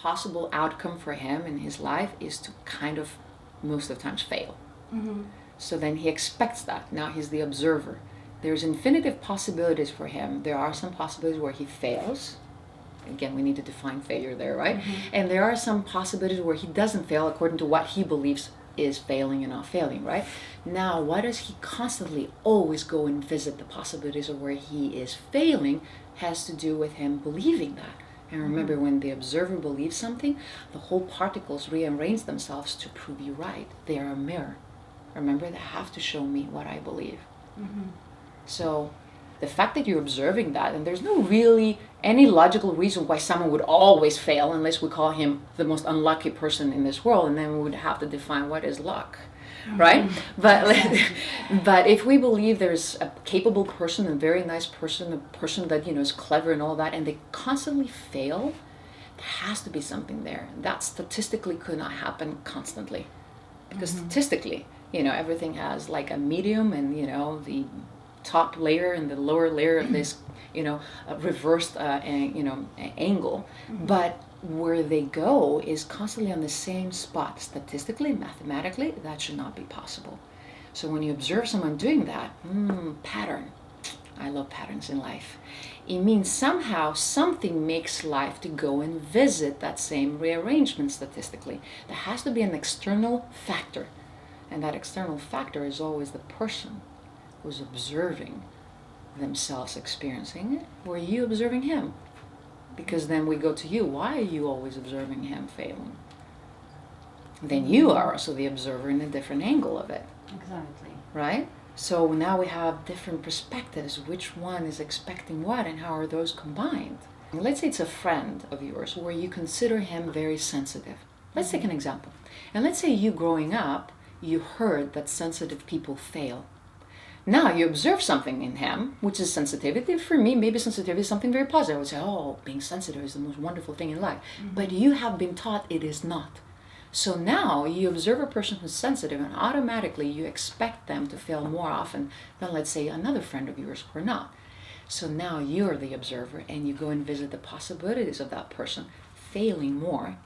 possible outcome for him in his life is to kind of most of the times fail. So then he expects that. Now he's the observer. There's infinitive possibilities for him. There are some possibilities where he fails. Again, we need to define failure there, right? And there are some possibilities where he doesn't fail according to what he believes is failing and not failing, right? Now, why does he constantly always go and visit the possibilities of where he is failing has to do with him believing that. And remember, when the observer believes something, the whole particles rearrange themselves to prove you right. They are a mirror. Remember, they have to show me what I believe. So the fact that you're observing that, and there's no really any logical reason why someone would always fail unless we call him the most unlucky person in this world, and then we would have to define what is luck, right? But if we believe there's a capable person, a very nice person, a person that is clever and all that, and they constantly fail, there has to be something there. That statistically could not happen constantly, because statistically, everything has like a medium and the top layer and the lower layer of this reversed angle, but where they go is constantly on the same spot. Statistically, mathematically, that should not be possible. So when you observe someone doing that, pattern. I love patterns in life. It means somehow something makes life to go and visit that same rearrangement statistically. There has to be an external factor, and that external factor is always the person who's observing themselves experiencing it, or are you observing him? Because then we go to you. Why are you always observing him failing? Then you are also the observer in a different angle of it. Exactly. Right? So now we have different perspectives. Which one is expecting what, and how are those combined? And let's say it's a friend of yours where you consider him very sensitive. Let's take an example. And let's say you growing up, you heard that sensitive people fail. Now you observe something in him, which is sensitivity. For me, maybe sensitivity is something very positive. I would say, oh, being sensitive is the most wonderful thing in life. But you have been taught it is not. So now you observe a person who's sensitive, and automatically you expect them to fail more often than, let's say, another friend of yours who are not. So now you're the observer, and you go and visit the possibilities of that person failing more.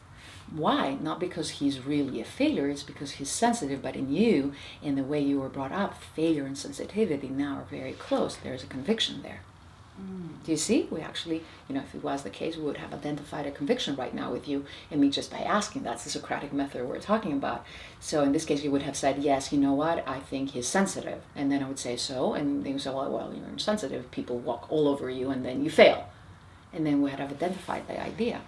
Why? Not because he's really a failure, it's because he's sensitive, but in you, in the way you were brought up, failure and sensitivity now are very close. There's a conviction there. Do you see? We actually, if it was the case, we would have identified a conviction right now with you and me just by asking. That's the Socratic method we're talking about. So in this case, you would have said, yes, you know what? I think he's sensitive. And then I would say so. And they would say, well, you're insensitive. People walk all over you and then you fail. And then we had identified the idea.